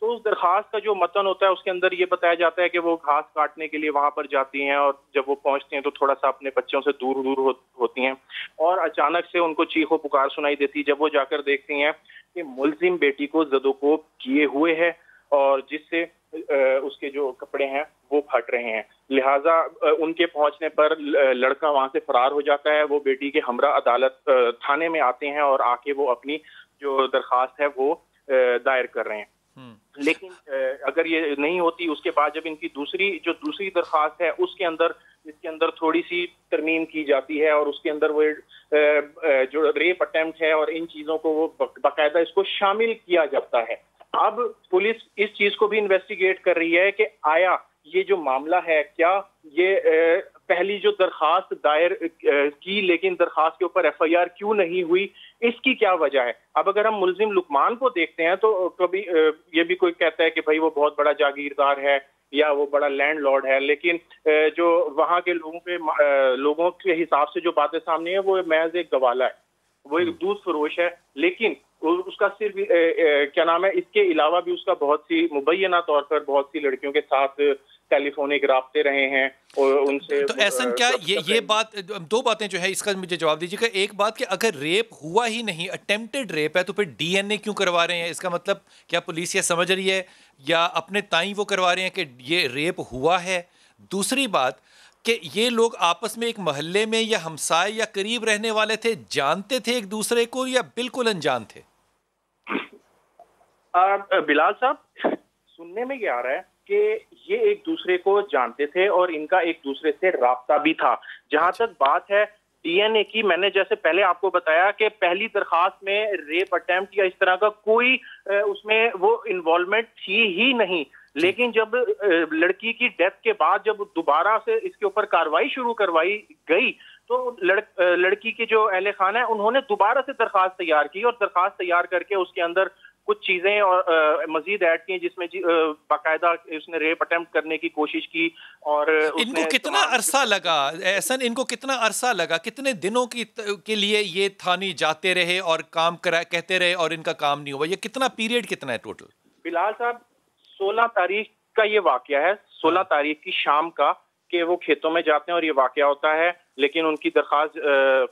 تو اس درخواست کا جو متن ہوتا ہے اس کے اندر یہ بتایا جاتا ہے کہ وہ گھاس کاٹنے کے لیے وہاں پر جاتی ہیں، اور جب وہ پہنچتی ہیں تو تھوڑا سا اپنے بچوں سے دور ہوتی ہیں، اور اچانک سے ان کو چیخ و پکار سنائی دیتی. جب وہ جا کر دیکھتی ہیں کہ ملزم بیٹی کو زد و کوب کیے ہوئے ہے، اور جس سے اس کے جو کپڑے ہیں وہ پھٹ رہے ہیں. لہٰذا ان کے پہنچنے پر لڑکا وہاں سے فرار ہو جاتا ہے. وہ بیٹی کے ہمراہ عدالت تھانے میں آتے ہیں اور آ کے وہ اپنی جو درخواست ہے وہ دائر کر رہے ہیں. لیکن اگر یہ نہیں ہوتی، اس کے بعد جب ان کی دوسری درخواست ہے اس کے اندر تھوڑی سی ترمیم کی جاتی ہے، اور اس کے اندر وہ جو ریپ اٹیمپٹ ہے اور ان چیزوں کو وہ باقاعدہ اس کو شامل کیا جاتا ہے. اب پولیس اس چیز کو بھی انویسٹیگیٹ کر رہی ہے کہ آیا یہ جو معاملہ ہے کیا یہ پہلی جو درخواست دائر کی لیکن درخواست کے اوپر ایف آئی آر کیوں نہیں ہوئی، اس کی کیا وجہ ہے. اب اگر ہم ملزم لقمان کو دیکھتے ہیں تو کبھی یہ بھی کوئی کہتا ہے کہ بھائی وہ بہت بڑا جاگیردار ہے یا وہ بڑا لینڈ لارڈ ہے، لیکن جو وہاں کے لوگوں کے حساب سے جو باتیں سامنے ہیں وہ محض ایک گوالا ہے، وہ ایک دودھ فروش ہے. لیکن اس کا صرف کیا نام ہے، اس کے علاوہ بھی اس کا بہت سی مبینہ طور پر بہت سی لڑکیوں کے ساتھ ٹیلی فونک رابطے رہے ہیں اور ان سے. تو احسن کیا یہ بات، دو باتیں جو ہے اس کا مجھے جواب دیجیے گا. ایک بات کہ اگر ریپ ہوا ہی نہیں، اٹیمپٹڈ ریپ ہے، تو پھر ڈی این اے کیوں کروا رہے ہیں؟ اس کا مطلب کیا پولیس یہ سمجھ رہی ہے یا اپنے تائیں وہ کروا رہے ہیں کہ یہ ریپ ہوا ہے؟ دوسری بات کہ یہ لوگ آپس میں ایک محلے میں یا ہمسائے یا قریب رہنے والے تھے، جانتے تھے ایک دوسرے کو یا بالکل انجان تھے؟ بلال صاحب، سننے میں یہ آ رہا ہے کہ یہ ایک دوسرے کو جانتے تھے اور ان کا ایک دوسرے سے رابطہ بھی تھا. جہاں تک بات ہے ڈی این اے کی، میں نے جیسے پہلے آپ کو بتایا کہ پہلی درخواست میں ریپ اٹیمپٹ یا اس طرح کا کوئی اس میں وہ انوالومنٹ تھی ہی نہیں. لیکن جب لڑکی کی ڈیتھ کے بعد جب دوبارہ سے اس کے اوپر کاروائی شروع کروائی گئی تو لڑکی کے جو اہل خانہ ہیں انہوں نے دوبارہ سے درخواست تیار کی، اور درخواست تیار کر کے اس کے اندر کچھ چیزیں اور مزید ایڈ کی جس میں باقاعدہ اس نے ریپ اٹیمپٹ کرنے کی کوشش کی. اور ان کو کتنا عرصہ لگا احسن، ان کو کتنا عرصہ لگا، کتنے دنوں کے لیے یہ تھانے جاتے رہے اور کام کہتے رہے اور ان کا کام نہیں ہوا؟ یہ کتنا پیریڈ کتنا ہے ٹوٹل؟ بلال صاحب 16 تاریخ کا یہ واقعہ ہے، 16 تاریخ کی شام کا کہ وہ کھیتوں میں جاتے ہیں اور یہ واقعہ ہوتا ہے، لیکن ان کی درخواست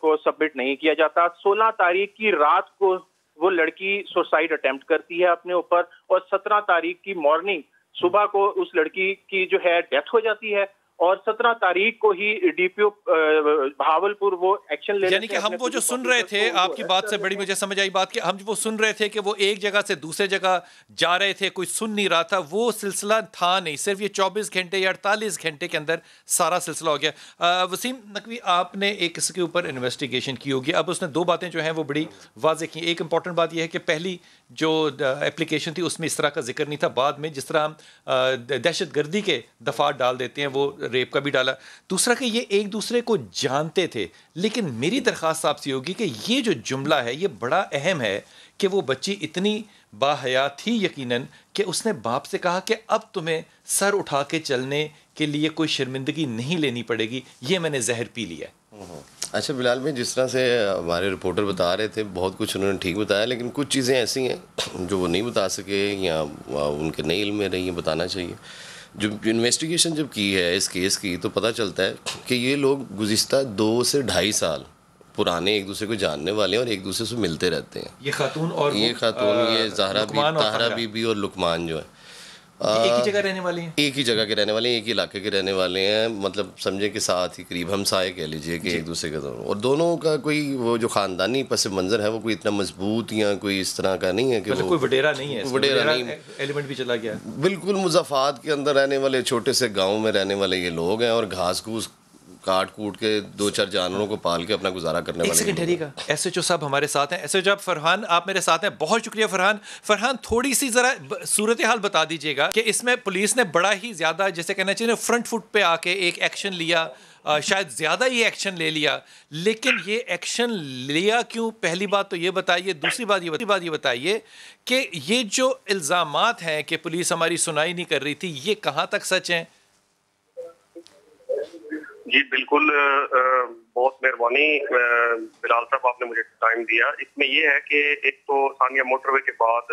کو سبمٹ نہیں کیا جاتا. 16 تاریخ کی رات کو وہ لڑکی سوسائڈ اٹیمپٹ کرتی ہے اپنے اوپر، اور 17 تاریخ کی مارننگ صبح کو اس لڑکی کی جو ہے ڈیتھ ہو جاتی ہے. اور 17 تاریخ کو ہی ڈی پی او بہاولپور وہ ایکشن لے، یعنی کہ ہم وہ جو سن رہے تھے، آپ کی بات سے بڑی مجھے سمجھ آئی بات کہ ہم وہ سن رہے تھے کہ وہ ایک جگہ سے دوسرے جگہ جا رہے تھے، کوئی سن نہیں رہا تھا، وہ سلسلہ تھا نہیں. صرف یہ 24 گھنٹے یا 48 گھنٹے کے اندر سارا سلسلہ ہو گیا. وسیم نقوی، آپ نے ایک اس کے اوپر انویسٹیگیشن کی ہوگی. اب اس نے دو باتیں جو ہیں وہ بڑی واضح کی. ایک امپورٹنٹ بات یہ ہے کہ پہلی جو اپلیکیشن تھی اس میں اس طرح کا ذکر نہیں تھا. بعد میں جس طرح ہم دہشت گردی کے دفعات ڈال دیتے ہیں وہ ریپ کا بھی ڈالا. دوسرا کہ یہ ایک دوسرے کو جانتے تھے. لیکن میری درخواست آپ سے ہوگی کہ یہ جو جملہ ہے یہ بڑا اہم ہے کہ وہ بچی اتنی باحیا تھی یقیناً کہ اس نے باپ سے کہا کہ اب تمہیں سر اٹھا کے چلنے کے لیے کوئی شرمندگی نہیں لینی پڑے گی، یہ میں نے زہر پی لیا. اچھا بلال بھائی، جس طرح سے ہمارے رپورٹر بتا رہے تھے بہت کچھ انہوں نے ٹھیک بتایا، لیکن کچھ چیزیں ایسی ہیں جو وہ نہیں بتا سکے یا ان کے نئے علم میں رہی ہیں، بتانا چاہیے. جو انویسٹیگیشن جب کی ہے اس کیس کی تو پتہ چلتا ہے کہ یہ لوگ گزشتہ 2 سے 2.5 سال پرانے ایک دوسرے کو جاننے والے ہیں اور ایک دوسرے سے ملتے رہتے ہیں. یہ خاتون یہ طاہرہ بی بی اور لقمان جو ہے ایک ہی جگہ رہنے والے ہیں، ایک ہی جگہ کے رہنے والے ہیں، ایک ہی علاقے کے رہنے والے ہیں. مطلب سمجھے کہ ساتھ ہی قریب ہمسائے کہہ لیجیے کہ ایک دوسرے کا. اور دونوں کا کوئی وہ جو خاندانی پس منظر ہے وہ کوئی اتنا مضبوط یا کوئی اس طرح کا نہیں ہے کہ کوئی وڈیرا نہیں ہے، وڈیرا نہیں ایلیمنٹ بھی چلا گیا. بالکل مضافات کے اندر رہنے والے چھوٹے سے گاؤں میں رہنے والے یہ لوگ ہیں اور گھاس گھوس کاٹ کوٹ کے 2-4 جانوروں کو پال کے اپنا گزارا کرنے والے. ایک سیکنڈ ٹھہریے گا، ایس ایچ او صاحب ہمارے ساتھ ہیں. ایس ایچ او فرحان آپ میرے ساتھ ہیں، بہت شکریہ فرحان تھوڑی سی ذرا صورتحال بتا دیجیے گا کہ اس میں پولیس نے بڑا ہی زیادہ جیسے کہنا چاہیے فرنٹ فٹ پہ آ کے ایک ایکشن لیا، شاید زیادہ ہی ایکشن لے لیا، لیکن یہ ایکشن لیا کیوں؟ پہلی بات تو یہ بتائیے. دوسری بات یہ بتائیے کہ یہ جو الزامات ہیں کہ پولیس ہماری سنائی نہیں کر رہی تھی، یہ کہاں تک سچ ہیں؟ جی بالکل، بہت مہربانی بلال صاحب، آپ نے مجھے ٹائم دیا. اس میں یہ ہے کہ ایک تو ثانیہ موٹر وے کے بعد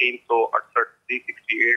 368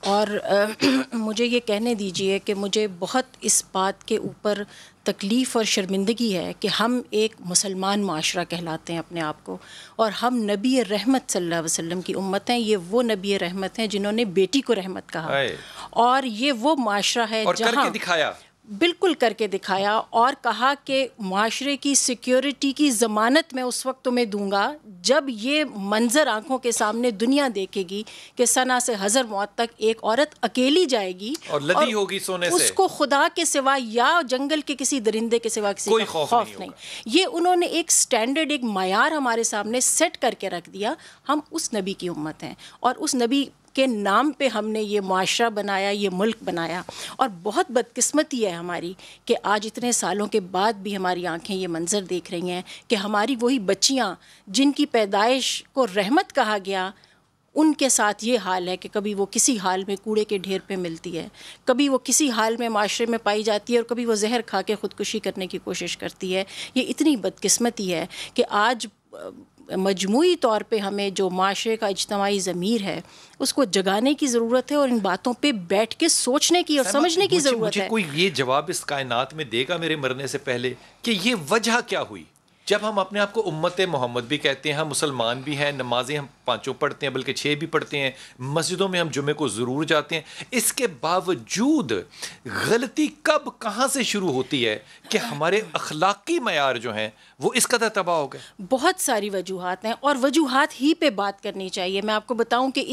اور مجھے یہ کہنے دیجئے کہ مجھے بہت اس بات کے اوپر تکلیف اور شرمندگی ہے کہ ہم ایک مسلمان معاشرہ کہلاتے ہیں اپنے آپ کو، اور ہم نبی رحمت صلی اللہ علیہ وسلم کی امت ہیں. یہ وہ نبی رحمت ہیں جنہوں نے بیٹی کو رحمت کہا، اور یہ وہ معاشرہ ہے اور کر جہاں کے دکھایا، بالکل کر کے دکھایا، اور کہا کہ معاشرے کی سیکیورٹی کی ضمانت میں اس وقت تمہیں دوں گا جب یہ منظر آنکھوں کے سامنے دنیا دیکھے گی کہ ثنا سے حضر موت تک ایک عورت اکیلی جائے گی اور لدی ہوگی سونے سے، اس کو خدا کے سوا یا جنگل کے کسی درندے کے سوا کسی کوئی کا خوف نہیں. یہ انہوں نے ایک سٹینڈرڈ، ایک معیار ہمارے سامنے سیٹ کر کے رکھ دیا. ہم اس نبی کی امت ہیں، اور اس نبی کے نام پہ ہم نے یہ معاشرہ بنایا، یہ ملک بنایا. اور بہت بدقسمتی ہے ہماری کہ آج اتنے سالوں کے بعد بھی ہماری آنکھیں یہ منظر دیکھ رہی ہیں کہ ہماری وہی بچیاں جن کی پیدائش کو رحمت کہا گیا، ان کے ساتھ یہ حال ہے کہ کبھی وہ کسی حال میں کوڑے کے ڈھیر پہ ملتی ہے، کبھی وہ کسی حال میں معاشرے میں پائی جاتی ہے، اور کبھی وہ زہر کھا کے خودکشی کرنے کی کوشش کرتی ہے. یہ اتنی بدقسمتی ہے کہ آج مجموعی طور پہ ہمیں جو معاشرے کا اجتماعی ضمیر ہے اس کو جگانے کی ضرورت ہے، اور ان باتوں پہ بیٹھ کے سوچنے کی اور سمجھنے کی ضرورت ہے. مجھے کوئی یہ جواب اس کائنات میں دے گا میرے مرنے سے پہلے کہ یہ وجہ کیا ہوئی؟ جب ہم اپنے آپ کو امت محمد بھی کہتے ہیں، ہم مسلمان بھی ہیں، نمازیں ہم 5 پڑھتے ہیں، بلکہ 6 بھی پڑھتے ہیں، مسجدوں میں ہم جمعے کو ضرور جاتے ہیں، اس کے باوجود غلطی کب کہاں سے شروع ہوتی ہے کہ ہمارے اخلاقی معیار جو ہیں وہ اس قدر تباہ ہو گئے؟ بہت ساری وجوہات ہیں، اور وجوہات ہی پہ بات کرنی چاہیے. میں آپ کو بتاؤں کہ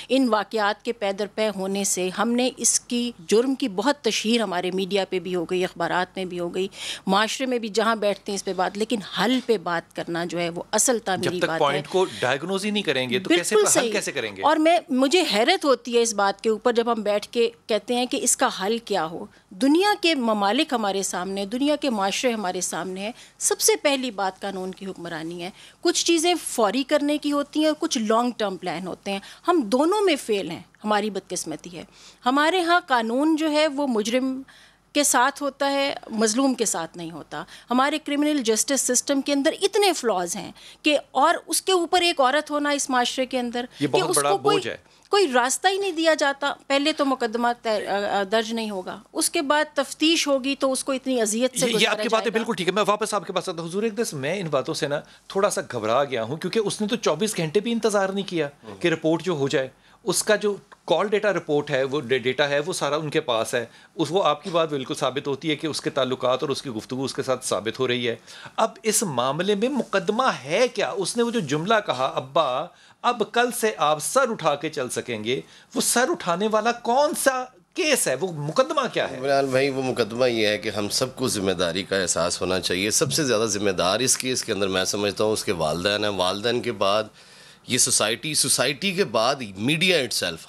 ان واقعات کے پے در پے ہونے سے ہم نے اس کی جرم کی بہت تشہیر ہمارے میڈیا پہ بھی ہو گئی، اخبارات میں بھی ہو گئی، معاشرے میں بھی جہاں بیٹھتے ہیں اس پہ بات. لیکن حل پہ بات کرنا جو ہے وہ اصل تعمیری جب تک بات پوائنٹ ہے. کو ڈائگنوز ہی نہیں کریں گے تو کیسے حل کیسے کریں گے؟ اور مجھے حیرت ہوتی ہے اس بات کے اوپر جب ہم بیٹھ کے کہتے ہیں کہ اس کا حل کیا ہو. دنیا کے ممالک ہمارے سامنے، دنیا کے معاشرے ہمارے سامنے ہیں. سب سے پہلی بات قانون کی حکمرانی ہے. کچھ چیزیں فوری کرنے کی ہوتی ہیں اور کچھ لانگ ٹرم پلان ہوتے ہیں. ہم دونوں میں فیل ہیں. ہماری بدقسمتی ہے ہمارے ہاں قانون جو ہے وہ مجرم کے ساتھ ہوتا ہے، مظلوم کے ساتھ نہیں ہوتا. ہمارے کرمنل جسٹس سسٹم کے اندر اتنے فلاز ہیں کہ، اور اس کے اوپر ایک عورت ہونا اس معاشرے کے اندر، یہ بہت بڑا بوجھ ہے. کوئی راستہ ہی نہیں دیا جاتا. پہلے تو مقدمہ درج نہیں ہوگا، اس کے بعد تفتیش ہوگی تو اس کو اتنی اذیت سے گزارا جائے گا. یہ آپ کی باتیں بالکل ٹھیک ہے. میں واپس آپ کے پاس آتا ہوں. حضور اقدس، میں ان باتوں سے نا تھوڑا سا گھبرا گیا ہوں، کیونکہ اس نے تو 24 گھنٹے بھی انتظار نہیں کیا کہ رپورٹ جو ہو جائے. اس کا جو کال ڈیٹا رپورٹ ہے، وہ ڈیٹا ہے، وہ سارا ان کے پاس ہے. وہ آپ کی بات بالکل ثابت ہوتی ہے کہ اس کے تعلقات اور اس کی گفتگو اس کے ساتھ ثابت ہو رہی ہے. اب اس معاملے میں مقدمہ ہے کیا؟ اس نے وہ جو جملہ کہا، ابا اب کل سے آپ سر اٹھا کے چل سکیں گے، وہ سر اٹھانے والا کون سا کیس ہے؟ وہ مقدمہ کیا ہے؟ بلال بھائی، وہ مقدمہ یہ ہے کہ ہم سب کو ذمہ داری کا احساس ہونا چاہیے. سب سے زیادہ ذمہ دار اس کیس کے اندر میں سمجھتا ہوں اس کے والدین ہیں. والدین کے بعد یہ سوسائٹی کے بعد میڈیا اٹ سیلف.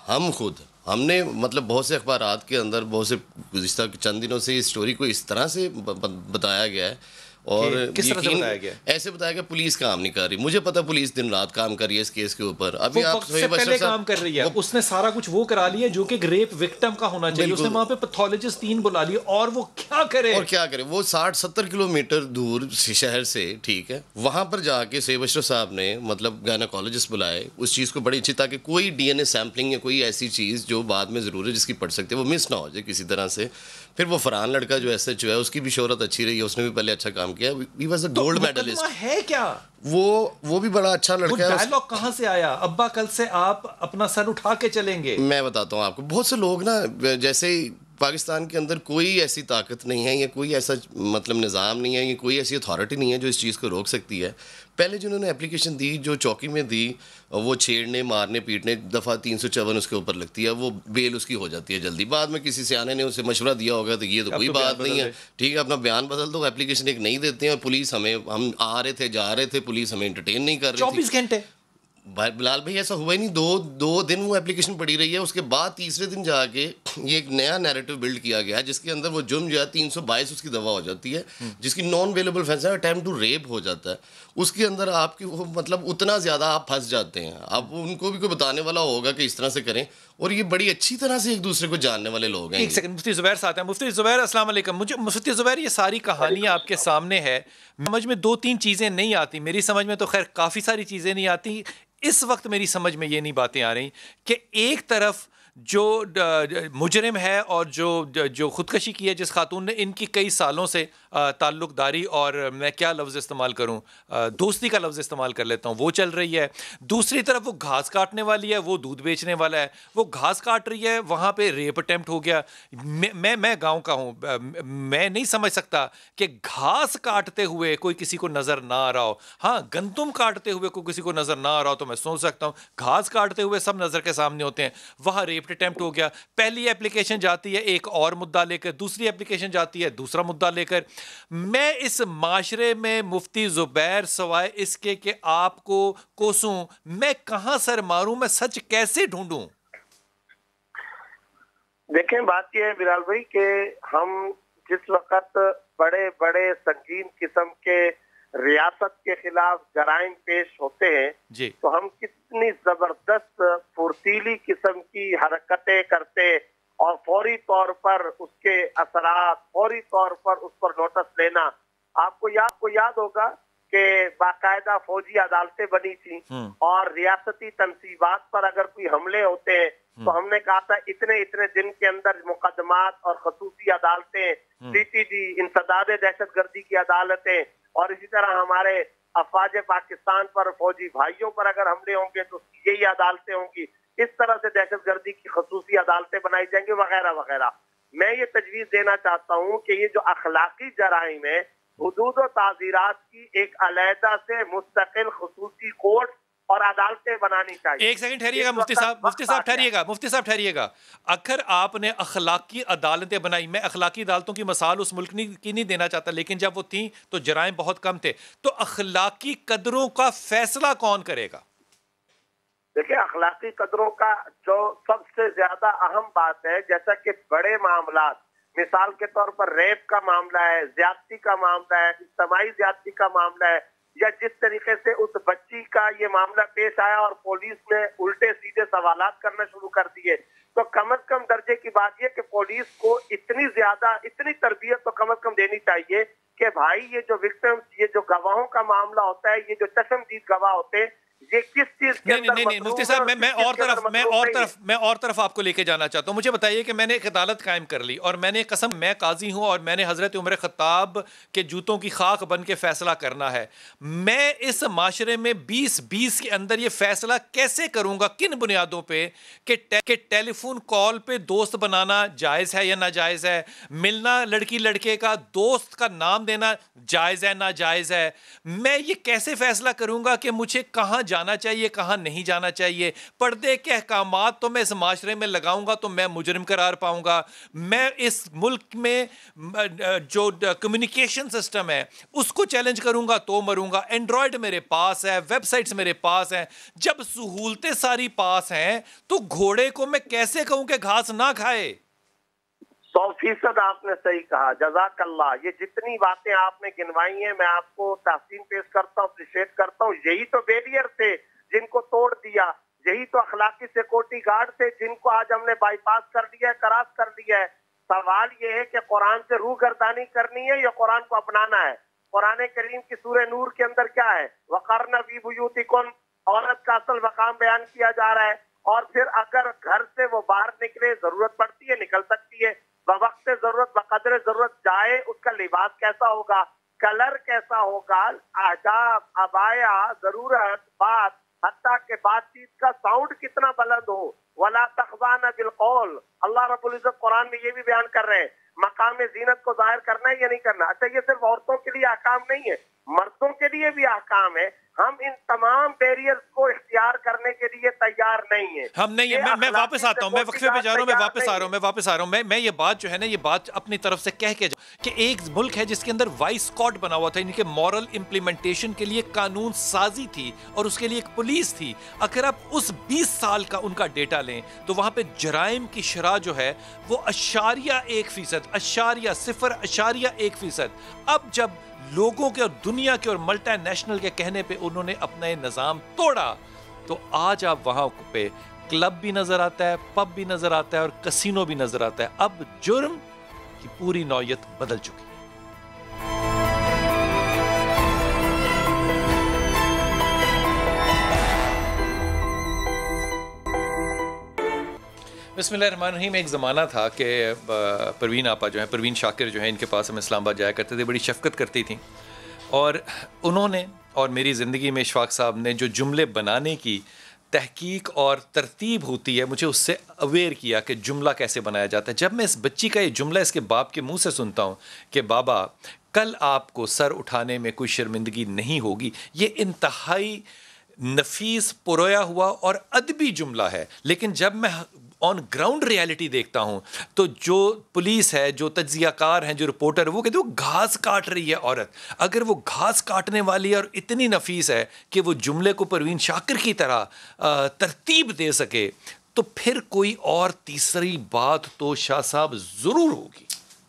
ہم نے مطلب بہت سے اخبارات کے اندر بہت سے گزشتہ چند دنوں سے اس اسٹوری کو اس طرح سے بتایا گیا ہے، اور کس طرح سے بتایا گیا؟ ایسے بتایا گیا پولیس کام نہیں کر رہی. مجھے پتا پولیس دن رات کام کر رہی ہے اس کیس کے اوپر. ابھی آپ سے پہلے کام کر رہی ہے. اس نے سارا کچھ وہ کرا لیا جو کہ ریپ وکٹم کا ہونا چاہیے. اس نے وہاں پہ پیتھولوجسٹ 3 بلا لیے، اور وہ کیا کرے وہ 60-70 کلومیٹر دور شہر سے، ٹھیک ہے، وہاں پر جا کے سیب اشرف صاحب نے مطلب گائناکالوجسٹ بلائے اس چیز کو بڑی اچھی، تاکہ کوئی ڈی این اے سیمپلنگ یا کوئی ایسی چیز جو بعد میں ضرور ہے جس کی پڑ سکتی ہے وہ مس نہ ہو جائے کسی طرح سے. پھر وہ فرحان لڑکا جو ایس ایچ او ہے، اس کی بھی شہرت اچھی رہی ہے، اس نے بھی پہلے اچھا کام کیا. He was a gold medallist. ہے کیا وہ بھی بڑا اچھا لڑکا ہے. ڈائلاگ کہاں سے آیا؟ ابا کل سے آپ اپنا سر اٹھا کے چلیں گے. میں بتاتا ہوں آپ کو، بہت سے لوگ نا، جیسے پاکستان کے اندر کوئی ایسی طاقت نہیں ہے یا کوئی ایسا مطلب نظام نہیں ہے یا کوئی ایسی اتھارٹی نہیں ہے جو اس چیز کو روک سکتی ہے. پہلے جنہوں نے اپلیکیشن دی، جو چوکی میں دی، وہ چھیڑنے مارنے پیٹنے، دفعہ 354 اس کے اوپر لگتی ہے، وہ بیل اس کی ہو جاتی ہے جلدی. بعد میں کسی سیانے نے اسے مشورہ دیا ہوگا تو یہ تو کوئی بات نہیں ہے، ٹھیک ہے، اپنا بیان بدل دو. اپلیکیشن ایک نہیں دیتے ہیں، اور پولیس ہم آ رہے تھے جا رہے تھے، پولیس ہمیں انٹرٹین نہیں کر رہی تھی. 24 گھنٹے بلال بھائی ایسا ہوا ہی نہیں. دو دن وہ اپلیکیشن پڑی رہی ہے. اس کے بعد تیسرے دن جا کے یہ ایک نیا نیریٹو بلڈ کیا گیا ہے جس کے اندر وہ جرم جو ہے 322 اس کی دوا ہو جاتی ہے، جس کی نان اویلیبل فینس ہے، اٹیمپٹ ٹو ریپ ہو جاتا ہے. اس کے اندر آپ کی مطلب اتنا زیادہ آپ پھنس جاتے ہیں. اب ان کو بھی کوئی بتانے والا ہوگا کہ اس طرح سے کریں، اور یہ بڑی اچھی طرح سے ایک دوسرے کو جاننے والے لوگ ہیں. ایک سیکنڈ، مفتی زبیر ساتھ ہیں. مفتی زبیر السلام علیکم. مفتی زبیر، یہ ساری کہانی آپ کے سامنے ہے. سمجھ میں 2-3 چیزیں نہیں آتی. میری سمجھ میں تو خیر کافی ساری چیزیں نہیں آتی. اس وقت میری سمجھ میں یہ نہیں باتیں آ رہی کہ ایک طرف جو مجرم ہے اور جو خودکشی کی ہے جس خاتون نے، ان کی کئی سالوں سے تعلق داری اور میں کیا لفظ استعمال کروں، دوستی کا لفظ استعمال کر لیتا ہوں، وہ چل رہی ہے. دوسری طرف وہ گھاس کاٹنے والی ہے، وہ دودھ بیچنے والا ہے، وہ گھاس کاٹ رہی ہے، وہاں پہ ریپ اٹیمپٹ ہو گیا. میں گاؤں کا ہوں، میں نہیں سمجھ سکتا کہ گھاس کاٹتے ہوئے کوئی کسی کو نظر نہ آ رہا ہو. ہاں گندم کاٹتے ہوئے کوئی کسی کو نظر نہ آ رہا ہو تو میں سوچ سکتا ہوں، گھاس کاٹتے ہوئے سب نظر کے سامنے ہوتے ہیں. وہاں ریپ اٹیمپٹ ہو گیا. پہلی اپلیکیشن جاتی ہے ایک اور مدعا لے کر، دوسری اپلیکیشن جاتی ہے دوسرا مدعا لے کر. میں اس معاشرے میں مفتی زبیر سوائے اس کے کہ آپ کو کوسوں، میں کہاں سر ماروں، میں سچ کیسے ڈھونڈوں؟ دیکھیں بات یہ ہے بلال بھائی کہ ہم جس وقت بڑے بڑے سنگین قسم کے ریاست کے خلاف جرائم پیش ہوتے ہیں جی، تو ہم کتنی زبردست پھرتیلی قسم کی حرکتیں کرتے اور فوری طور پر اس کے اثرات، فوری طور پر اس پر نوٹس لینا. آپ کو یاد ہوگا کہ باقاعدہ فوجی عدالتیں بنی تھیں اور ریاستی تنصیبات پر اگر کوئی حملے ہوتے ہیں تو ہم نے کہا تھا اتنے دن کے اندر مقدمات اور خصوصی عدالتیں، CTG، انسداد دہشت گردی کی عدالتیں، اور اسی طرح ہمارے افواج پاکستان پر، فوجی بھائیوں پر اگر حملے ہوں گے تو یہی عدالتیں ہوں گی. اس طرح سے دہشت گردی کی خصوصی عدالتیں بنائی جائیں گی وغیرہ وغیرہ. میں یہ تجویز دینا چاہتا ہوں کہ یہ جو اخلاقی جرائم ہے، حدود و تعزیرات کی ایک علیحدہ سے مستقل خصوصی کورٹ اور عدالتیں بنانی چاہیے. ایک سیکنڈ ٹھہریے گا مفتی صاحب ٹھہریے گا. اگر آپ نے اخلاقی عدالتیں بنائی، میں اخلاقی عدالتوں کی مثال اس ملک کی نہیں دینا چاہتا، لیکن جب وہ تھیں تو جرائم بہت کم تھے، تو اخلاقی قدروں کا فیصلہ کون کرے گا؟ دیکھیں اخلاقی قدروں کا جو سب سے زیادہ اہم بات ہے، جیسا کہ بڑے معاملات، مثال کے طور پر ریپ کا معاملہ ہے، زیادتی کا معاملہ ہے، اجتماعی زیادتی کا معاملہ ہے، یا جس طریقے سے اس بچی کا یہ معاملہ پیش آیا اور پولیس نے الٹے سیدھے سوالات کرنا شروع کر دیے، تو کم از کم درجے کی بات یہ کہ پولیس کو اتنی تربیت تو کم از کم دینی چاہیے کہ بھائی یہ جو وکٹمز، یہ جو گواہوں کا معاملہ ہوتا ہے، یہ جو چشمدید گواہ ہوتے ہیں، یہ کس چیز کے اندر نہیں مفتی صاحب، میں اور طرف آپ کو لے کے جانا چاہتا ہوں. مجھے بتائیے کہ میں نے ایک عدالت قائم کر لی اور میں نے قسم، میں قاضی ہوں اور میں نے حضرت عمر خطاب کے جوتوں کی خاک بن کے فیصلہ کرنا ہے. میں اس معاشرے میں 2020 کے اندر یہ فیصلہ کیسے کروں گا، کن بنیادوں پہ، کہ ٹیلی فون کال پہ دوست بنانا جائز ہے یا ناجائز ہے، ملنا لڑکی لڑکے کا، دوست کا نام دینا جائز ہے ناجائز ہے. میں یہ کیسے فیصلہ کروں گا کہ مجھے کہاں جانا چاہیے کہاں نہیں جانا چاہیے؟ پردے کے احکامات تو میں اس معاشرے میں لگاؤں گا تو میں مجرم قرار پاؤں گا. میں اس ملک میں جو کمیونیکیشن سسٹم ہے اس کو چیلنج کروں گا تو مروں گا. اینڈرائڈ میرے پاس ہے، ویب سائٹس میرے پاس ہیں. جب سہولتیں ساری پاس ہیں تو گھوڑے کو میں کیسے کہوں کہ گھاس نہ کھائے؟ 100% آپ نے صحیح کہا، جزاک اللہ. یہ جتنی باتیں آپ نے گنوائی ہیں میں آپ کو تحسین پیش کرتا ہوں، اپریشیٹ کرتا ہوں. یہی تو بیریئر تھے جن کو توڑ دیا، یہی تو اخلاقی سیکورٹی گارڈ تھے جن کو آج ہم نے بائی پاس کر دیا ہے، کراس کر دیا ہے. سوال یہ ہے کہ قرآن سے روح گردانی کرنی ہے یا قرآن کو اپنانا ہے. قرآن کریم کی سورہ نور کے اندر کیا ہے؟ وَقَرْنَ فِي بُيُوتِكُنَّ، عورت کا اصل مقام بیان کیا جا رہا ہے. اور پھر اگر گھر سے وہ باہر نکلے، ضرورت پڑتی ہے نکل سکتی ہے، بوقت ضرورت بقدر ضرورت جائے، اس کا لباس کیسا ہوگا، کلر کیسا ہوگا، آداب، عبایا، ضرورت، بات، حتیٰ کہ بات چیت کا ساؤنڈ کتنا بلند ہو. وَلَا تَخْضَعْنَ بِالْقَوْلِ، اللہ رب العزت قرآن میں یہ بھی بیان کر رہے ہیں مقام زینت کو ظاہر کرنا ہے یا نہیں کرنا. اچھا یہ صرف عورتوں کے لیے احکام نہیں ہے، مردوں کے لیے بھی احکام ہے. ہم ان تمام بیریئرز کو اختیار کرنے کے لیے تیار نہیں ہیں. ہم نہیں. میں واپس آتا ہوں، میں وقفے پہ جا رہا ہوں، میں واپس آ رہا ہوں. میں یہ بات جو ہے نا، یہ بات اپنی طرف سے کہہ کے کہ ایک ملک ہے جس کے اندر وائس اسکواڈ بنا ہوا تھا، یعنی کہ مورل امپلیمنٹیشن کے لیے قانون سازی تھی اور اس کے لیے ایک پولیس تھی. اگر آپ اس 20 سال کا ان کا ڈیٹا لیں تو وہاں پہ جرائم کی شرح جو ہے وہ 0.1%. اب جب لوگوں کے اور دنیا کے اور ملٹی نیشنل کے کہنے پہ انہوں نے اپنا یہ نظام توڑا تو آج آپ وہاں پہ کلب بھی نظر آتا ہے، پب بھی نظر آتا ہے اور کسینو بھی نظر آتا ہے. اب جرم کی پوری نوعیت بدل چکی ہے. بسم اللہ الرحمن الرحیم. ایک زمانہ تھا کہ پروین آپا جو ہیں، پروین شاکر جو ہیں، ان کے پاس ہم اسلام آباد جایا کرتے تھے، بڑی شفقت کرتی تھیں، اور انہوں نے اور میری زندگی میں اشفاق صاحب نے جو جملے بنانے کی تحقیق اور ترتیب ہوتی ہے، مجھے اس سے اویئر کیا کہ جملہ کیسے بنایا جاتا ہے. جب میں اس بچی کا یہ جملہ اس کے باپ کے منہ سے سنتا ہوں کہ بابا کل آپ کو سر اٹھانے میں کوئی شرمندگی نہیں ہوگی، یہ انتہائی نفیس، پرویا ہوا اور ادبی جملہ ہے. لیکن جب میں آن گراؤنڈ ریالٹی دیکھتا ہوں تو جو پولیس ہے، جو تجزیہ کار ہیں، جو رپورٹر، وہ کہتے ہیں وہ گھاس کاٹ رہی ہے عورت. اگر وہ گھاس کاٹنے والی ہے اور اتنی نفیس ہے کہ وہ جملے کو پروین شاکر کی طرح ترتیب دے سکے، تو پھر کوئی اور تیسری بات تو شاہ صاحب ضرور ہوگی.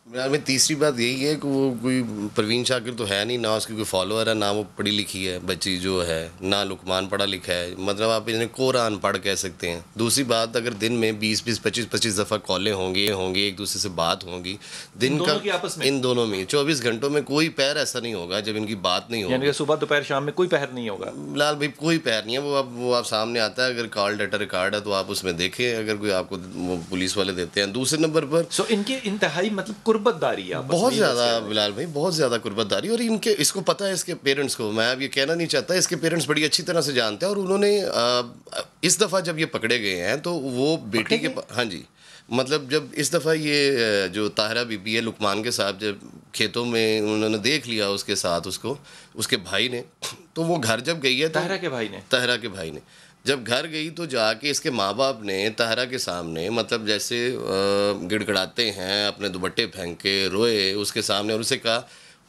میں تیسری بات یہی ہے کہ وہ کوئی پروین شاکر تو ہے نہیں، نہ اس کی کوئی فالوور ہے، نہ وہ پڑھی لکھی ہے بچی جو ہے، نہ لقمان پڑھا لکھا ہے. مطلب آپ انہیں کوراں ان پڑھ کہہ سکتے ہیں. دوسری بات، اگر دن میں 25 دفعہ کالیں ہوں گی، ایک دوسرے سے بات ہوں گی دن کا، ان دونوں میں 24 گھنٹوں میں کوئی پیر ایسا نہیں ہوگا جب ان کی بات نہیں ہوگی. یعنی کہ صبح دوپہر شام میں کوئی پہر نہیں ہوگا. بلال بھائی کوئی پیر نہیں ہے. وہ آپ سامنے آتا ہے، اگر کال ڈیٹا ریکارڈ ہے تو آپ اس میں دیکھیں، اگر کوئی آپ کو وہ پولیس والے دیتے ہیں. دوسرے نمبر پر ان کی انتہائی مطلب قربت داری ہے، بہت زیادہ بلال بھائی، بہت زیادہ قربت داری. اور ان کے اس کو پتہ ہے، اس کے پیرنٹس کو، میں اب یہ کہنا نہیں چاہتا، اس کے پیرنٹس بڑی اچھی طرح سے جانتے ہیں. اور انہوں نے اس دفعہ جب یہ پکڑے گئے ہیں تو وہ بیٹی کے ہاں جی، مطلب جب اس دفعہ یہ جو طاہرہ بی بی ہے، لقمان کے ساتھ جب کھیتوں میں انہوں نے دیکھ لیا اس کے ساتھ اس کو، اس کے بھائی نے، تو وہ گھر جب گئی ہے، طاہرہ کے بھائی نے جب گھر گئی تو جا کے اس کے ماں باپ نے طاہرہ کے سامنے مطلب جیسے گڑ گڑاتے ہیں، اپنے دوپٹے پھینک کے روئے اس کے سامنے، اور اسے کہا.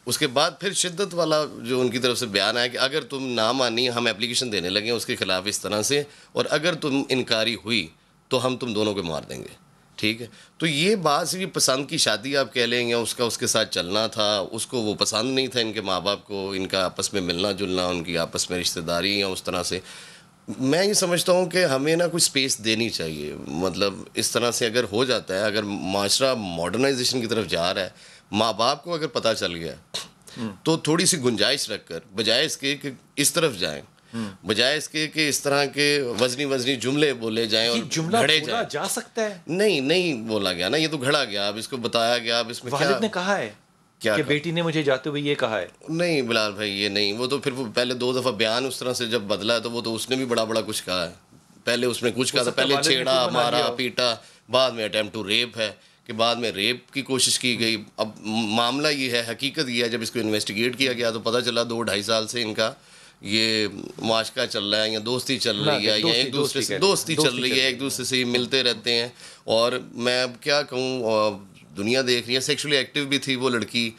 اس کے بعد پھر شدت والا جو ان کی طرف سے بیان آیا کہ اگر تم نہ مانی، ہم اپلیکیشن دینے لگے اس کے خلاف اس طرح سے، اور اگر تم انکاری ہوئی تو ہم تم دونوں کو مار دیں گے. ٹھیک ہے. تو یہ بات صرف پسند کی شادی آپ کہہ لیں، یا اس کے ساتھ چلنا تھا، اس کو وہ پسند نہیں تھا ان کے ماں باپ کو، ان کا آپس میں ملنا جلنا، ان کی آپس میں رشتہ داری یا اس طرح سے. میں یہ سمجھتا ہوں کہ ہمیں نا کوئی سپیس دینی چاہیے. مطلب اس طرح سے اگر ہو جاتا ہے، اگر معاشرہ ماڈرنائزیشن کی طرف جا رہا ہے، ماں باپ کو اگر پتہ چل گیا تو تھوڑی سی گنجائش رکھ کر، بجائے اس کے کہ اس طرف جائیں، بجائے اس کے کہ اس طرح کے وزنی جملے بولے جائیں اور گھڑے جائیں. جا سکتا ہے؟ نہیں بولا گیا نا، یہ تو گھڑا گیا. اب اس کو بتایا گیا، اب اس میں والد نے کہا ہے کہ بیٹی نے مجھے جاتے ہوئے یہ کہا ہے. نہیں بلال بھائی، یہ نہیں. وہ تو پھر وہ پہلے 2 دفعہ بیان اس طرح سے جب بدلا تو وہ تو اس نے بھی بڑا کچھ کہا ہے. پہلے اس نے کچھ کہا تھا، پہلے چھیڑا، مارا پیٹا، بعد میں اٹیمپٹ ٹو ریپ ہے کہ بعد میں ریپ کی کوشش کی گئی. اب معاملہ یہ ہے، حقیقت یہ ہے، جب اس کو انویسٹیگیٹ کیا گیا تو پتہ چلا 2-2.5 سال سے ان کا یہ معاشقہ چل رہا ہے، یا دوستی چل رہی ہے، یا ایک دوسرے سے دوستی چل رہی ہے، ایک دوسرے سے ملتے رہتے ہیں. اور میں اب کیا کہوں، دنیا دیکھ رہی ہے. سیکشولی ایکٹیو بھی تھی وہ لڑکی،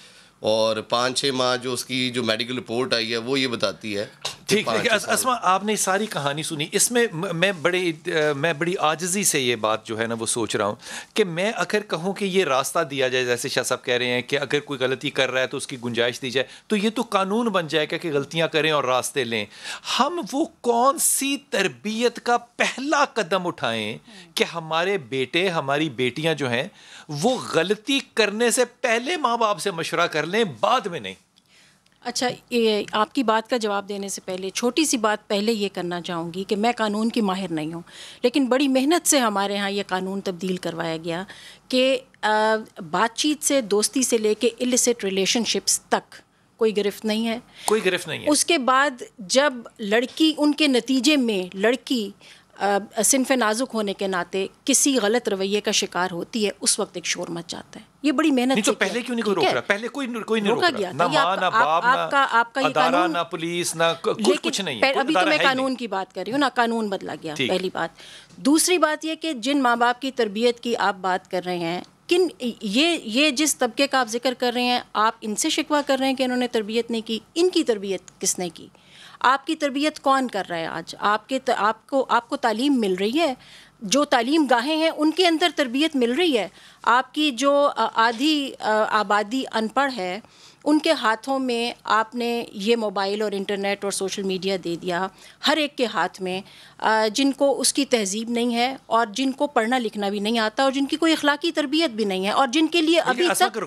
اور 5-6 ماہ جو اس کی جو میڈیکل رپورٹ آئی ہے وہ یہ بتاتی ہے. ٹھیک ہے اسما، آپ نے ساری کہانی سنی. اس میں میں بڑی عاجزی سے یہ بات جو ہے نا وہ سوچ رہا ہوں کہ میں اگر کہوں کہ یہ راستہ دیا جائے، جیسے شاہ صاحب کہہ رہے ہیں کہ اگر کوئی غلطی کر رہا ہے تو اس کی گنجائش دی جائے، تو یہ تو قانون بن جائے گا کہ غلطیاں کریں اور راستے لیں. ہم وہ کون سی تربیت کا پہلا قدم اٹھائیں کہ ہمارے بیٹے، ہماری بیٹیاں جو ہیں وہ غلطی کرنے سے پہلے ماں باپ سے مشورہ کر لیں، بعد میں نہیں. اچھا، آپ کی بات کا جواب دینے سے پہلے چھوٹی سی بات پہلے یہ کرنا چاہوں گی کہ میں قانون کی ماہر نہیں ہوں، لیکن بڑی محنت سے ہمارے ہاں یہ قانون تبدیل کروایا گیا کہ بات چیت سے، دوستی سے لے کے السٹ ریلیشن شپس تک کوئی گرفت نہیں ہے. اس کے بعد جب لڑکی، ان کے نتیجے میں لڑکی صنف نازک ہونے کے ناطے کسی غلط رویے کا شکار ہوتی ہے، اس وقت ایک شور مچ جاتا ہے. یہ بڑی محنت سے پہلے کیوں نہیں کوئی روک رہا؟ پہلے کوئی نہیں روکا گیا، نہ ماں، نہ باپ، نہ ادارہ، نہ پولیس، نہ کچھ نہیں. ابھی تو میں قانون کی بات کر رہی ہوں نا، قانون بدلا گیا، پہلی بات. دوسری بات یہ کہ جن ماں باپ کی تربیت کی آپ بات کر رہے ہیں، یہ جس طبقے کا آپ ذکر کر رہے ہیں، آپ ان سے شکوہ کر رہے ہیں کہ انہوں نے تربیت نہیں کی. ان کی تربیت کس نے کی؟ آپ کی تربیت کون کر رہا ہے آج؟ آپ کو تعلیم مل رہی ہے، جو تعلیم گاہیں ہیں ان کے اندر تربیت مل رہی ہے. آپ کی جو آدھی آبادی ان پڑھ ہے، ان کے ہاتھوں میں آپ نے یہ موبائل اور انٹرنیٹ اور سوشل میڈیا دے دیا، ہر ایک کے ہاتھ میں، جن کو اس کی تہذیب نہیں ہے اور جن کو پڑھنا لکھنا بھی نہیں آتا اور جن کی کوئی اخلاقی تربیت بھی نہیں ہے اور جن کے لیے ابھی تک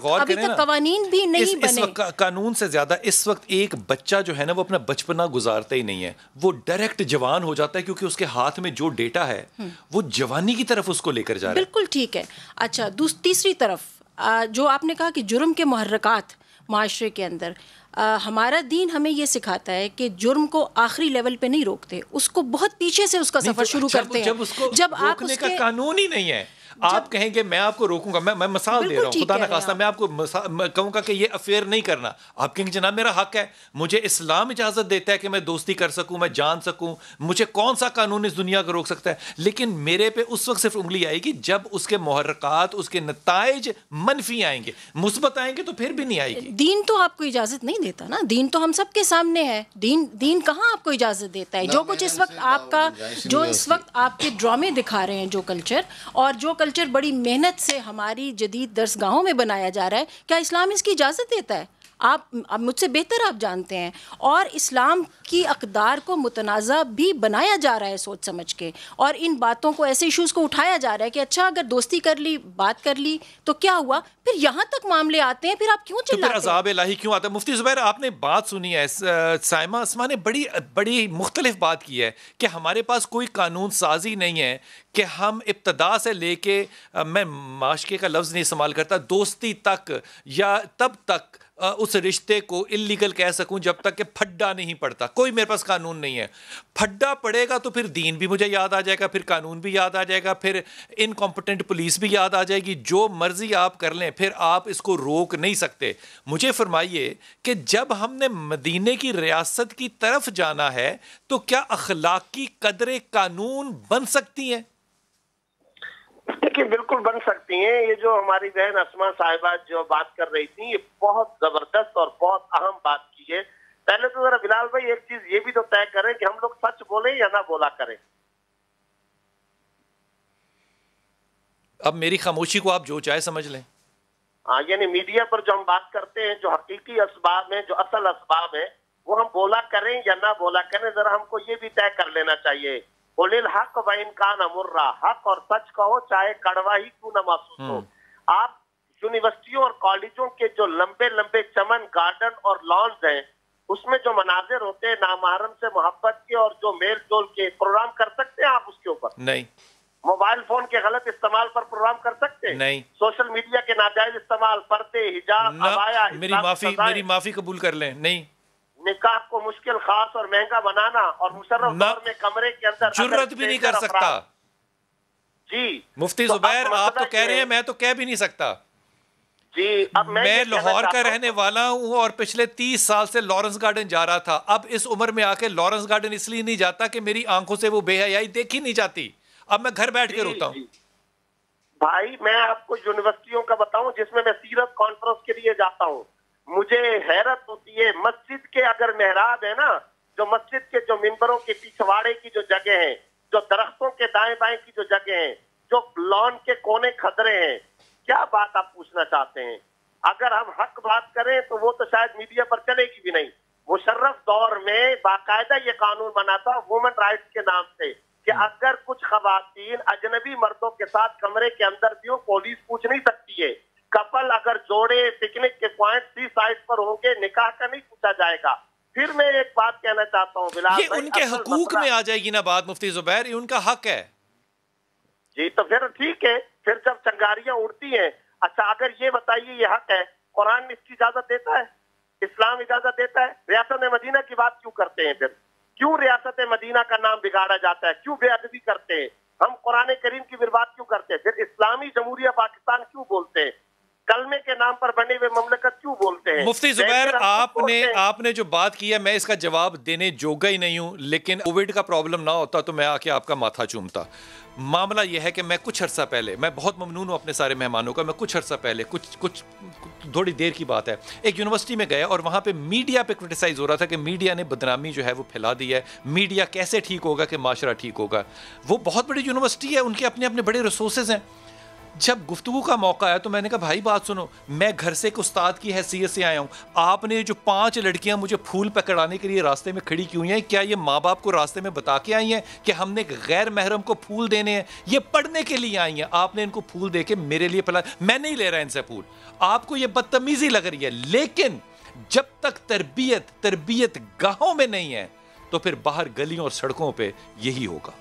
قوانین بھی نہیں بنے. قانون سے زیادہ اس وقت ایک بچہ جو ہے نا وہ اپنا بچپنا گزارتا ہی نہیں ہے، وہ ڈائریکٹ جوان ہو جاتا ہے کیونکہ اس کے ہاتھ میں جو ڈیٹا ہے وہ جوانی کی طرف اس کو لے کر جا رہا ہے. بالکل ٹھیک ہے. اچھا، تیسری طرف جو آپ نے کہا کہ جرم کے محرکات معاشرے کے اندر، ہمارا دین ہمیں یہ سکھاتا ہے کہ جرم کو آخری لیول پہ نہیں روکتے، اس کو بہت پیچھے سے اس کا سفر شروع کرتے ہیں. جب آپ روکنے کا قانون ہی نہیں ہے، آپ کہیں گے میں آپ کو روکوں گا، میں مثال دے رہا ہوں، خدا نخواستہ میں آپ کو کہوں گا کہ یہ افیئر نہیں کرنا، آپ کہیں گے جناب میرا حق ہے، مجھے اسلام اجازت دیتا ہے کہ میں دوستی کر سکوں، میں جان سکوں، مجھے کون سا قانون اس دنیا کو روک سکتا ہے؟ لیکن میرے پہ اس وقت صرف انگلی آئے گی جب اس کے محرکات، اس کے نتائج منفی آئیں گے، مثبت آئیں گے تو پھر بھی نہیں آئے گی. دین تو آپ کو اجازت نہیں دیتا نا، دین تو ہم سب کے سامنے ہے. دین کہاں آپ کو اجازت دیتا ہے؟ جو کچھ اس وقت آپ کا، جو اس وقت آپ کے ڈرامے دکھا رہے ہیں، جو کلچر، اور جو کلچر بڑی محنت سے ہماری جدید درسگاہوں میں بنایا جا رہا ہے، کیا اسلام اس کی اجازت دیتا ہے؟ آپ مجھ سے بہتر آپ جانتے ہیں. اور اسلام کی اقدار کو متنازع بھی بنایا جا رہا ہے سوچ سمجھ کے، اور ان باتوں کو، ایسے ایشوز کو اٹھایا جا رہا ہے کہ اچھا اگر دوستی کر لی، بات کر لی تو کیا ہوا؟ پھر یہاں تک معاملے آتے ہیں، پھر آپ کیوں چلاتے ہیں؟ پھر عذاب الہی کیوں آتا ہے؟ مفتی زبیر، آپ نے بات سنی ہے، سائمہ اسما نے بڑی مختلف بات کی ہے کہ ہمارے پاس کوئی قانون سازی نہیں ہے کہ ہم ابتدا سے لے کے، میں معاشقے کا لفظ نہیں استعمال کرتا، دوستی تک یا تب تک اس رشتے کو اللیگل کہہ سکوں جب تک کہ پھڈا نہیں پڑتا. کوئی میرے پاس قانون نہیں ہے. پھڈا پڑے گا تو پھر دین بھی مجھے یاد آ جائے گا، پھر قانون بھی یاد آ جائے گا، پھر انکمپٹنٹ پولیس بھی یاد آ جائے گی. جو مرضی آپ کر لیں پھر آپ اس کو روک نہیں سکتے. مجھے فرمائیے کہ جب ہم نے مدینے کی ریاست کی طرف جانا ہے تو کیا اخلاقی قدریں قانون بن سکتی ہیں؟ دیکھیے بالکل بن سکتی ہیں. یہ جو ہماری بہن اسما صاحبہ جو بات کر رہی تھی، یہ بہت زبردست اور بہت اہم بات کی ہے. پہلے تو ذرا بلال بھائی ایک چیز یہ بھی تو طے کریں کہ ہم لوگ سچ بولیں یا نہ بولا کریں. اب میری خاموشی کو آپ جو چاہے سمجھ لیں. ہاں، یعنی میڈیا پر جو ہم بات کرتے ہیں، جو حقیقی اسباب ہیں، جو اصل اسباب ہیں، وہ ہم بولا کریں یا نہ بولا کریں، ذرا ہم کو یہ بھی طے کر لینا چاہیے. قُلِ الْحَقَّ وَإِنْ كَانَ مُرًّا، حق اور سچ کہو چاہے کڑوا ہی کیوں نہ محسوس ہو. آپ یونیورسٹیوں اور کالجوں کے جو لمبے لمبے چمن، گارڈن اور لانز ہیں، اس میں جو مناظر ہوتے ہیں نامحرم سے محبت کے اور جو میل جول کے، پروگرام کر سکتے ہیں آپ اس کے اوپر؟ نہیں. موبائل فون کے غلط استعمال پر پروگرام کر سکتے ہیں؟ نہیں. سوشل میڈیا کے ناجائز استعمال، پردے، حجاب، عبایا، میری معافی قبول کر لیں. نہیں. نکاح کو مشکل، خاص اور مہنگا بنانا، اور مشرف دور میں کمرے کے اندر جرت بھی نہیں کر سکتا. جی مفتی زبیر، آپ تو کہہ رہے ہیں، میں تو کہہ بھی نہیں سکتا. جی، اب میں لاہور کا رہنے والا ہوں اور پچھلے 30 سال سے لارنس گارڈن جا رہا تھا. اب اس عمر میں آ کے لارنس گارڈن اس لیے نہیں جاتا کہ میری آنکھوں سے وہ بے حیائی دیکھی نہیں جاتی. اب میں گھر بیٹھ کے روتا ہوں. بھائی میں آپ کو یونیورسٹیوں کا بتاؤں جس میں سیرت کانفرنس کے لیے جاتا ہوں، مجھے حیرت ہوتی ہے. مسجد کے اگر محراب ہے نا، جو مسجد کے جو منبروں کے پچھواڑے کی جو جگہ ہیں، جو درختوں کے دائیں بائیں کی جو جگہ ہیں، جو لان کے کونے کھدرے ہیں، کیا بات آپ پوچھنا چاہتے ہیں؟ اگر ہم حق بات کریں تو وہ تو شاید میڈیا پر چلے گی بھی نہیں. مشرف دور میں باقاعدہ یہ قانون بنا تھا وومن رائٹس کے نام سے کہ اگر کچھ خواتین اجنبی مردوں کے ساتھ کمرے کے اندر بھی ہو، پولیس پوچھ نہیں سکتی ہے. کپل اگر جوڑے پکنک کے پوائنٹ سی سائٹ پر ہوں گے، نکاح کا نہیں پوچھا جائے گا. پھر میں ایک بات کہنا چاہتا ہوں بلال، یہ ان کے حقوق میں آ جائے گی نا بات مفتی زبیر، یہ ان کا حق ہے. جی تو پھر ٹھیک ہے. پھر جب چنگاریاں اڑتی ہیں، اچھا اگر یہ بتائیے یہ حق ہے، قرآن نے اس کی اجازت دیتا ہے؟ اسلام اجازت دیتا ہے؟ ریاست مدینہ کی بات کیوں کرتے ہیں؟ پھر کیوں ریاست مدینہ کا نام بگاڑا جاتا ہے؟ کیوں بے ادبی کرتے ہیں؟ ہم قرآن کریم کی برباد کیوں کرتے ہیں؟ پھر اسلامی جمہوریہ پاکستان کیوں بولتے ہیں؟ کلمے کے نام پر بنے ہوئے مملکت کیوں بولتے ہیں؟ مفتی زبیر، آپ نے جو بات کی ہے میں اس کا جواب دینے جوگا ہی نہیں ہوں، لیکن کووڈ کا پرابلم نہ ہوتا تو میں آ کے آپ کا ماتھا چومتا. معاملہ یہ ہے کہ میں کچھ عرصہ پہلے، میں بہت ممنون ہوں اپنے سارے مہمانوں کا، میں کچھ عرصہ پہلے کچھ تھوڑی دیر کی بات ہے، ایک یونیورسٹی میں گیا اور وہاں پہ میڈیا پہ کرٹیسائز ہو رہا تھا کہ میڈیا نے بدنامی جو ہے وہ پھیلا دی ہے. میڈیا کیسے ٹھیک ہوگا کہ معاشرہ ٹھیک ہوگا؟ وہ بہت بڑی یونیورسٹی ہے، ان کے اپنے اپنے بڑے ریسورسز ہیں. جب گفتگو کا موقع آیا تو میں نے کہا بھائی بات سنو, میں گھر سے ایک استاد کی حیثیت سے آیا ہوں, آپ نے جو 5 لڑکیاں مجھے پھول پکڑانے کے لیے راستے میں کھڑی کیوں ہیں, کیا یہ ماں باپ کو راستے میں بتا کے آئی ہیں کہ ہم نے غیر محرم کو پھول دینے ہیں؟ یہ پڑھنے کے لیے آئی ہیں, آپ نے ان کو پھول دے کے میرے لیے پلا, میں نہیں لے رہا ان سے پھول. آپ کو یہ بدتمیزی لگ رہی ہے, لیکن جب تک تربیت گاہوں میں نہیں ہے تو پھر باہر گلیوں اور سڑکوں پہ یہی ہوگا.